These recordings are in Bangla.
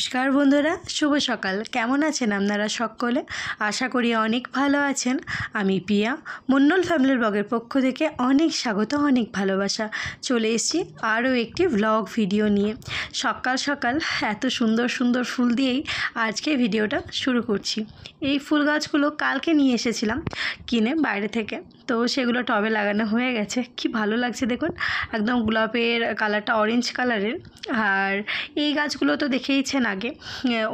নমস্কার বন্ধুরা, শুভ সকাল। কেমন আছেন আপনারা সকলে? আশা করি অনেক ভালো আছেন। আমি পিয়া, মন্ডল ফ্যামিলির ব্লগের পক্ষ থেকে অনেক স্বাগত, অনেক ভালোবাসা। চলে এসেছি আরও একটি ব্লগ ভিডিও নিয়ে। সকাল সকাল এত সুন্দর সুন্দর ফুল দিয়েই আজকে ভিডিওটা শুরু করছি। এই ফুল গাছগুলো কালকে নিয়ে এসেছিলাম কিনে বাইরে থেকে, তো সেগুলো টবে লাগানো হয়ে গেছে। কি ভালো লাগছে দেখুন, একদম গোলাপের কালারটা অরেঞ্জ কালারের। আর এই গাছগুলো তো দেখেইছেন আগে,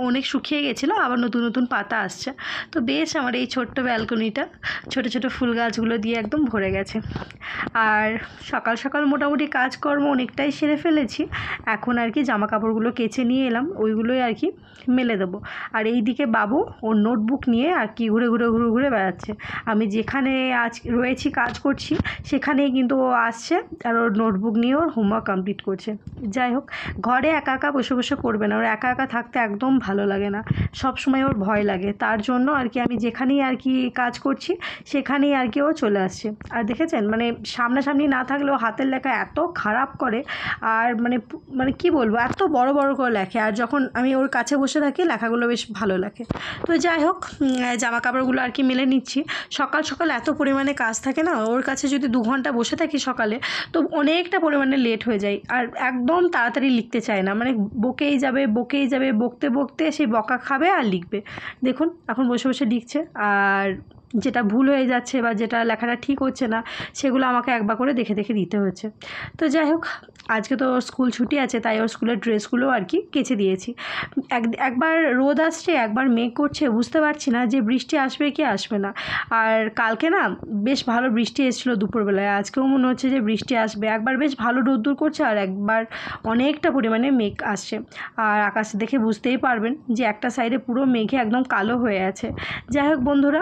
অনেক শুকিয়ে গেছিলো, আবার নতুন নতুন পাতা আসছে। তো বেশ আমার এই ছোট্ট ব্যালকনিটা ছোট ছোট ফুল গাছগুলো দিয়ে একদম ভরে গেছে। আর সকাল সকাল মোটামুটি কাজকর্ম অনেকটাই সেরে ফেলেছি। এখন আর কি জামা কাপড়গুলো কেচে নিয়ে এলাম, ওইগুলোই আর কি মেলে দেবো। আর এই দিকে বাবু ওর নোটবুক নিয়ে আর কি ঘুরে ঘুরে ঘুরে ঘুরে বেড়াচ্ছে। আমি যেখানে আজ রয়েছি কাজ করছি সেখানেই কিন্তু ও আসছে আর ওর নোটবুক নিয়ে ওর হোমওয়ার্ক কমপ্লিট করছে। যাই হোক, ঘরে একা একা বসে বসে করবে না, ওর একা একা থাকতে একদম ভালো লাগে না, সব সময় ওর ভয় লাগে। তার জন্য আর কি আমি যেখানেই আর কি কাজ করছি সেখানেই আর কি ও চলে আসছে। আর দেখেছেন, মানে সামনাসামনি না থাকলেও হাতের লেখা এত খারাপ করে, আর মানে কি বলবো, এত বড় বড় করে লেখে। আর যখন আমি ওর কাছে বসে থাকি লেখাগুলো বেশ ভালো লাগে। তো যাই হোক, জামা কাপড়গুলো আর কি মেলে নিচ্ছি। সকাল সকাল এত পরিমাণে কাজ থাকে না, ওর কাছে যদি 2 ঘন্টা বসে থাকি সকালে, তো অনেকটা পরিমাণে লেট হয়ে যায়। আর একদম তাড়াতাড়ি লিখতে চায় না, মানে বকেই যাবে বকতে বকতে সেই বকা খাবে আর লিখবে। দেখুন এখন বসে বসে লিখছে, আর যেটা ভুল হয়ে যাচ্ছে বা যেটা লেখাটা ঠিক হচ্ছে না সেগুলো আমাকে একবার করে দেখে দেখে দিতে হচ্ছে। তো যাই হোক, আজকে তো ওর স্কুল ছুটি আছে, তাই ওর স্কুলের ড্রেসগুলো আর কি কেচে দিয়েছি। একবার রোদ আসছে, একবার মেঘ করছে, বুঝতে পারছি না যে বৃষ্টি আসবে কি আসবে না। আর কালকে না বেশ ভালো বৃষ্টি এসেছিলো দুপুরবেলায়, আজকেও মনে হচ্ছে যে বৃষ্টি আসবে। একবার বেশ ভালো রোদ্দুর করছে আর একবার অনেকটা পরিমাণে মেঘ আসছে। আর আকাশ দেখে বুঝতেই পারবেন যে একটা সাইডে পুরো মেঘে একদম কালো হয়ে আছে। যাই হোক বন্ধুরা,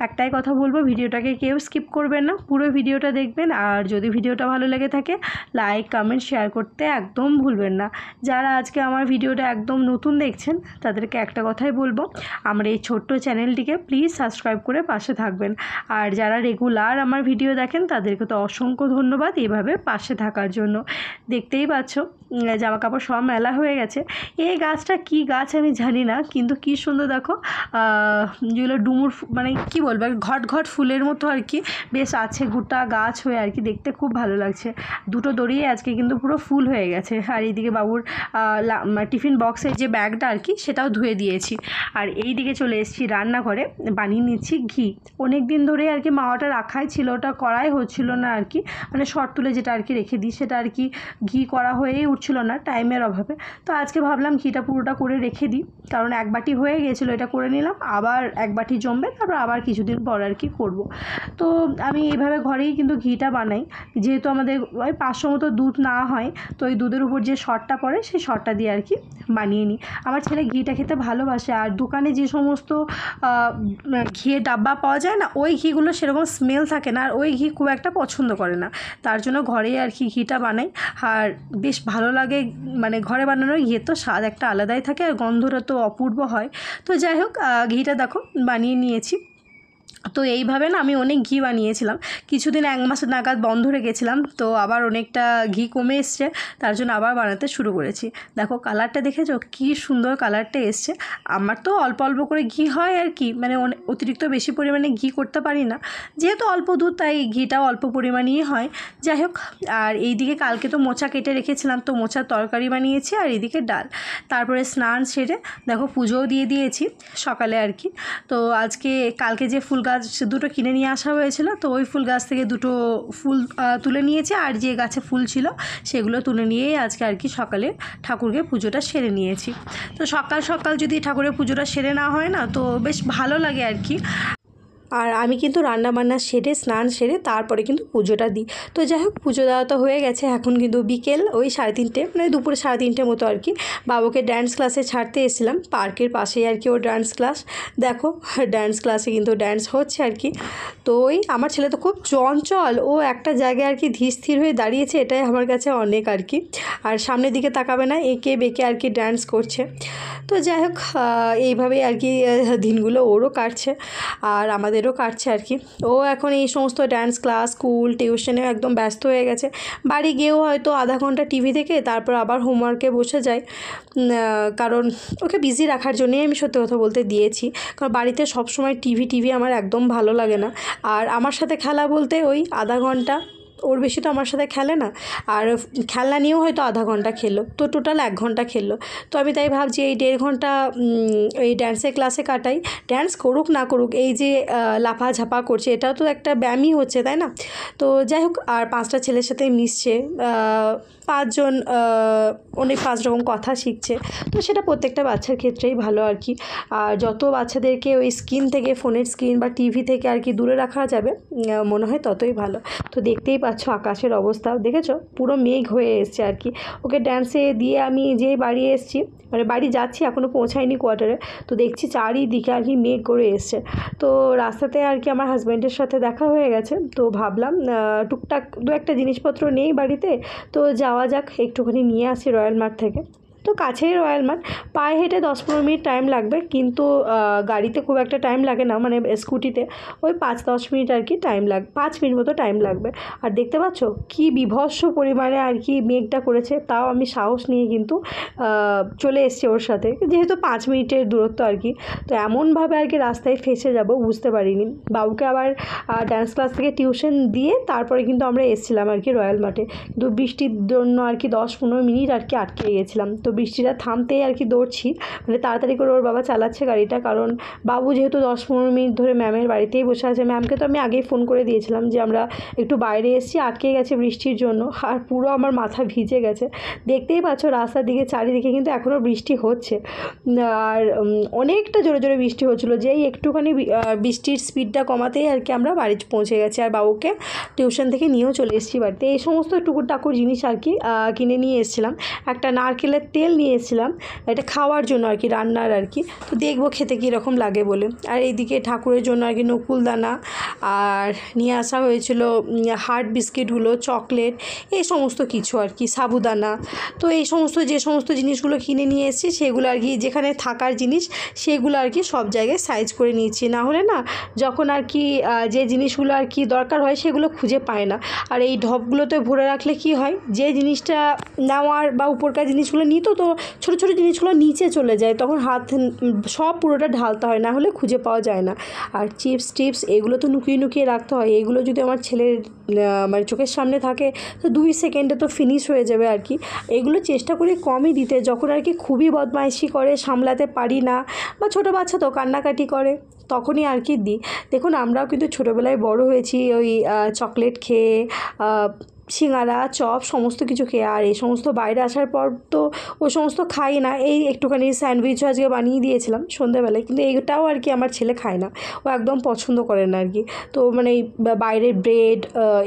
একটাই কথা বলবো, ভিডিওটাকে কেউ স্কিপ করবেন না, পুরো ভিডিওটা দেখবেন। আর যদি ভিডিওটা ভালো লেগে থাকে লাইক কমেন্ট শেয়ার করতে একদম ভুলবেন না। যারা আজকে আমার ভিডিওটা একদম নতুন দেখছেন তাদেরকে একটা কথাই বলবো, আমার এই ছোট্ট চ্যানেলটিকে প্লিজ সাবস্ক্রাইব করে পাশে থাকবেন। আর যারা রেগুলার আমার ভিডিও দেখেন তাদেরকে তো অসংখ্য ধন্যবাদ এভাবে পাশে থাকার জন্য। দেখতেই পাচ্ছ জামা কাপড় সব মেলা হয়ে গেছে। এই গাছটা কি গাছ আমি জানি না, কিন্তু কি সুন্দর দেখো, যেগুলো ডুমুর মানে কি বলবো, ঘট ঘট ফুলের মতো আর কি বেশ আছে, গোটা গাছ হয়ে আর কি দেখতে খুব ভালো লাগছে। দুটো দড়িয়ে আজকে কিন্তু পুরো ফুল হয়ে গেছে। আর এইদিকে বাবুর টিফিন বক্সের যে ব্যাগটা আর কি সেটাও ধুয়ে দিয়েছি। আর এই দিকে চলে এসেছি রান্নাঘরে, বানিয়ে নিচ্ছি ঘি। অনেক দিন ধরে আর কি মাওয়াটা রাখাই ছিল, ওটা করাই হচ্ছিল না আর কি, মানে শর্ট তুলে যেটা আর কি রেখে দিই সেটা আর কি ঘি করা হয়েই উঠছিল না টাইমের অভাবে। তো আজকে ভাবলাম ঘিটা পুরোটা করে রেখে দিই, কারণ এক বাটি হয়ে গিয়েছিলো, এটা করে নিলাম, আবার এক বাটি জমবে, তারপর আবার কিছুদিন পর আর কি করব। তো আমি এইভাবে ঘরেই কিন্তু ঘিটা বানাই, যেহেতু আমাদের ওই 500 মতো দুধ না হয়, তো ওই দুধের উপর যে শর্টটা পড়ে সেই শর্টটা দিয়ে আর কি বানিয়ে নিই। আমার ছেলে ঘিটা খেতে ভালোবাসে। আর দোকানে যে সমস্ত ঘিয়ের ডাব্বা পাওয়া যায় না, ওই ঘিগুলো সেরকম স্মেল থাকে না, আর ওই ঘি খুব একটা পছন্দ করে না। তার জন্য ঘরেই আর কি ঘিটা বানাই, আর বেশ ভালো লাগে। মানে ঘরে বানানোর ঘিয়ের তো স্বাদ একটা আলাদাই থাকে, আর গন্ধটা তো অপূর্ব হয়। তো যাই হোক, ঘিটা দেখো বানিয়ে নিয়েছি। তো এইভাবে না আমি অনেক ঘি বানিয়েছিলাম, কিছুদিন 1 মাস নাগাদ বন্ধ রেখেছিলাম, তো আবার অনেকটা ঘি কমে এসছে, তার জন্য আবার বানাতে শুরু করেছি। দেখো কালারটা দেখেছো কি সুন্দর কালারটা এসছে। আমার তো অল্প অল্প করে ঘি হয় আর কি, মানে অতিরিক্ত বেশি পরিমাণে ঘি করতে পারি না, যেহেতু অল্প দুধ তাই ঘিটাও অল্প পরিমাণেই হয়। যাই হোক, আর এইদিকে কালকে তো মোচা কেটে রেখেছিলাম, তো মোচার তরকারি বানিয়েছি, আর এইদিকে ডাল। তারপরে স্নান সেরে দেখো পুজোও দিয়ে দিয়েছি সকালে আর কি। তো কালকে যে ফুল গাছ দুটো কিনে নিয়ে আসা হয়েছিল, তো ওই ফুল গাছ থেকে দুটো ফুল তুলে নিয়েছি, আর যে গাছে ফুল ছিল সেগুলো তুলে নিয়েই আজকে আর কি সকালে ঠাকুরকে পুজোটা সেরে নিয়েছি। তো সকাল সকাল যদি ঠাকুরের পুজোটা সেরে না হয় না, তো বেশ ভালো লাগে আর কি। আর আমি কিন্তু রান্নাবান্না সেরে স্নান সেরে তারপরে কিন্তু পুজোটা দিই। তো যাই হোক, পুজো দেওয়া তো হয়ে গেছে, এখন কিন্তু বিকেল ওই 3:30, মানে দুপুরে 3:30 মতো আর কি বাবুকে ড্যান্স ক্লাসে ছাড়তে এসেছিলাম, পার্কের পাশেই আর কি ওর ডান্স ক্লাস। দেখো ড্যান্স ক্লাসে কিন্তু ড্যান্স হচ্ছে আর কি। তো ওই আমার ছেলে তো খুব চঞ্চল, ও একটা জায়গায় আর কি ধীর স্থির হয়ে দাঁড়িয়েছে, এটাই আমার কাছে অনেক আর কি। আর সামনের দিকে তাকাবে না, এঁকে বেঁকে আর কি ড্যান্স করছে। তো যাই হোক, এইভাবেই আর কি দিনগুলো ওরও কাটছে। আর আমাদের আমাদেরও কাটছে আর কি। ও এখন এই সমস্ত ডান্স ক্লাস, স্কুল, টিউশনে একদম ব্যস্ত হয়ে গেছে। বাড়ি গিয়েও হয়তো আধা ঘন্টা টিভি দেখে তারপর আবার হোমওয়ার্কে বসে যায়, কারণ ওকে বিজি রাখার জন্যই আমি সত্যি কথা বলতে দিয়েছি। কারণ বাড়িতে সবসময় টিভি আমার একদম ভালো লাগে না। আর আমার সাথে খেলা বলতে ওই আধা ঘন্টা, ওর বেশি তো আমার সাথে খেলে না। আর খেলনা নিয়েও হয়তো আধা ঘন্টা খেললো, তো টোটাল 1 ঘন্টা খেললো। তো আমি তাই ভাবছি এই 1.5 ঘন্টা এই ড্যান্সের ক্লাসে কাটাই। ড্যান্স করুক না করুক, এই যে লাফাঝাপা করছে এটাও তো একটা ব্যায়ামই হচ্ছে, তাই না? তো যাই হোক, আর 5টা ছেলের সাথে মিশছে, 5 জন অনেক 5 রকম কথা শিখছে। তো সেটা প্রত্যেকটা বাচ্চার ক্ষেত্রেই ভালো আর কি। আর যত বাচ্চাদেরকে ওই স্ক্রিন থেকে, ফোনের স্ক্রিন বা টিভি থেকে আর কি দূরে রাখা যাবে মনে হয় ততই ভালো। তো দেখতেই পাচ্ছ আকাশের অবস্থা, দেখেছো পুরো মেঘ হয়ে এসছে আর কি। ওকে ড্যান্সে দিয়ে আমি যেই বাড়ি এসেছি, মানে বাড়ি যাচ্ছি, এখনও পৌঁছাইনি কোয়ার্টারে, তো দেখছি চারিদিকে আর কি মেঘ করে এসছে। তো রাস্তাতে আর কি আমার হাজব্যান্ডের সাথে দেখা হয়ে গেছে, তো ভাবলাম টুকটাক 2-1টা জিনিসপত্র নেই বাড়িতে, তো যাওয়া যাক, একটুখানি নিয়ে আসি রয়্যাল মার্ট থেকে। তো কাছেই রয়্যাল মার্ট, পায়ে হেঁটে 10-15 মিনিট টাইম লাগবে, কিন্তু গাড়িতে খুব একটা টাইম লাগে না, মানে স্কুটিতে ওই 5-10 মিনিট আর কি টাইম 5 মিনিট মতো টাইম লাগবে। আর দেখতে পাচ্ছ কি বিভৎস পরিমাণে আর কি মেঘটা করেছে, তাও আমি সাহস নিয়ে কিন্তু চলে এসেছি ওর সাথে, যেহেতু 5 মিনিটের দূরত্ব আর কি। তো এমনভাবে আর কি রাস্তায় ফেঁসে যাব বুঝতে পারিনি। বাবুকে আবার ডান্স ক্লাস থেকে টিউশন দিয়ে তারপরে কিন্তু আমরা এসেছিলাম আর কি রয়্যাল মার্টে, কিন্তু বৃষ্টির জন্য আর কি 10-15 মিনিট আর কি আটকে গিয়েছিলাম। তো বৃষ্টিটা থামতেই আর কি দৌড়ছি, মানে তাড়াতাড়ি করে ওর বাবা চালাচ্ছে গাড়িটা, কারণ বাবু যেহেতু 10-15 মিনিট ধরে ম্যামের বাড়িতেই বসে আছে। ম্যামকে তো আমি আগেই ফোন করে দিয়েছিলাম যে আমরা একটু বাইরে এসেছি, আটকে গেছে বৃষ্টির জন্য, আর পুরো আমার মাথা ভিজে গেছে। দেখতেই পাচ্ছ রাস্তার দিকে চারিদিকে কিন্তু এখনও বৃষ্টি হচ্ছে, আর অনেকটা জোরে জোরে বৃষ্টি হচ্ছিলো। যেই একটুখানি বৃষ্টির স্পিডটা কমাতেই আর কি আমরা বাড়ি পৌঁছে গেছি, আর বাবুকে টিউশন থেকে নিয়েও চলে এসেছি বাড়িতে। এই সমস্ত টুকুর টাকুর জিনিস আর কি কিনে নিয়ে এসেছিলাম। একটা নারকেলের তেল নিয়ে এসেছিলাম, এটা খাওয়ার জন্য আর কি, রান্নার আর কি, তো দেখবো খেতে কীরকম লাগে বলে। আর এইদিকে ঠাকুরের জন্য আর কি নকুলদানা, আর নিয়ে আসা হয়েছিল হার্ট বিস্কিটগুলো, চকলেট, এই সমস্ত কিছু আর কি, সাবুদানা। তো এই সমস্ত যে সমস্ত জিনিসগুলো কিনে নিয়ে এসেছি সেগুলো আর কি যেখানে থাকার জিনিস সেগুলো আর কি সব জায়গায় সাইজ করে নিয়েছি, না হলে না যখন আর কি যে জিনিসগুলো আর কি দরকার হয় সেগুলো খুঁজে পায় না। আর এই ঢপগুলোতে ভরে রাখলে কি হয়, যে জিনিসটা নেওয়ার বা উপরকার জিনিসগুলো নিত, তো ছোটো ছোটো জিনিসগুলো নিচে চলে যায়, তখন হাত সব পুরোটা ঢালতে হয়, না হলে খুঁজে পাওয়া যায় না। আর চিপস টিপস এগুলো তো লুকিয়ে লুকিয়ে রাখতে হয়, এগুলো যদি আমার ছেলের মানে চোখের সামনে থাকে তো 2 সেকেন্ডে তো ফিনিশ হয়ে যাবে আর কি। এগুলো চেষ্টা করি কমই দিতে, যখন আর কি খুবই বদমাইশি করে, সামলাতে পারি না, বা ছোটো বাচ্চা তো কান্নাকাটি করে, তখনই আর কি দিই। দেখুন আমরাও কিন্তু ছোটোবেলায় বড় হয়েছি ওই চকলেট খেয়ে, সিঙ্গারা, চপ সমস্ত কিছু খেয়ে। আর এই সমস্ত বাইরে আসার পর তো ওই সমস্ত খাই না। এই একটুখানি স্যান্ডউইচও আজকে বানিয়ে দিয়েছিলাম সন্ধ্যেবেলায়, কিন্তু এইটাও আর কি আমার ছেলে খায় না, ও একদম পছন্দ করে না আর কি। তো মানে এই বাইরের ব্রেড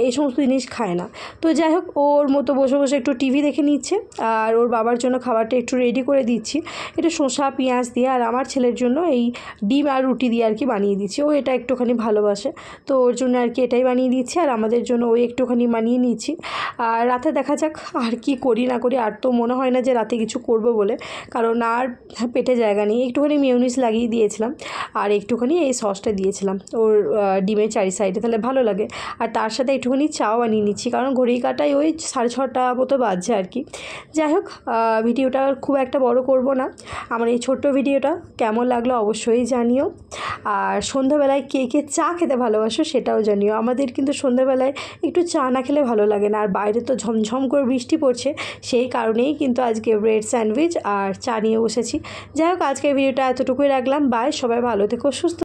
এই সমস্ত জিনিস খায় না। তো যাই হোক, ওর মতো বসে বসে একটু টিভি দেখে নিচ্ছে, আর ওর বাবার জন্য খাবারটা একটু রেডি করে দিচ্ছি, একটু শসা পেঁয়াজ দিয়ে। আর আমার ছেলের জন্য এই ডিম আর রুটি দিয়ে আর কি বানিয়ে দিচ্ছি, ও এটা একটুখানি ভালোবাসে, তো ওর জন্য আর কি এটাই বানিয়ে দিচ্ছি, আর আমাদের জন্য ওই একটুখানি বানিয়ে নিচ্ছি। আর রাতে দেখা যাক আর কি করি না করি, আর তো মনে হয় না যে রাতে কিছু করব বলে, কারণ আর পেটে জায়গা নেই। একটুখানি মেয়োনিজ লাগিয়ে দিয়েছিলাম, আর একটুখানি এই সসটা দিয়েছিলাম ওর ডিমের চারি সাইডে, তাহলে ভালো লাগে। আর তার সাথে একটুখানি চাও বানিয়ে নিচ্ছি, কারণ ঘড়ি কাটায় ওই 6:30 মতো বাজছে আর কি। যাই হোক, ভিডিওটা খুব একটা বড় করব না। আমার এই ছোট্ট ভিডিওটা কেমন লাগলো অবশ্যই জানিও। আর সন্ধ্যাবেলায় কে কে চা খেতে ভালোবাসো সেটাও জানিও। আমাদের কিন্তু সন্ধ্যাবেলায় একটু চা না খেলে ভালো লাগে না, আর বাইরে তো ঝমঝম করে বৃষ্টি পড়ছে, সেই কারণেই কিন্তু আজকে ব্রেড স্যান্ডউইচ আর চা নিয়ে বসেছি। যাই হোক, আজকের ভিডিওটা এতটুকুই রাখলাম। বাই, সবাই ভালো থেকো, সুস্থ।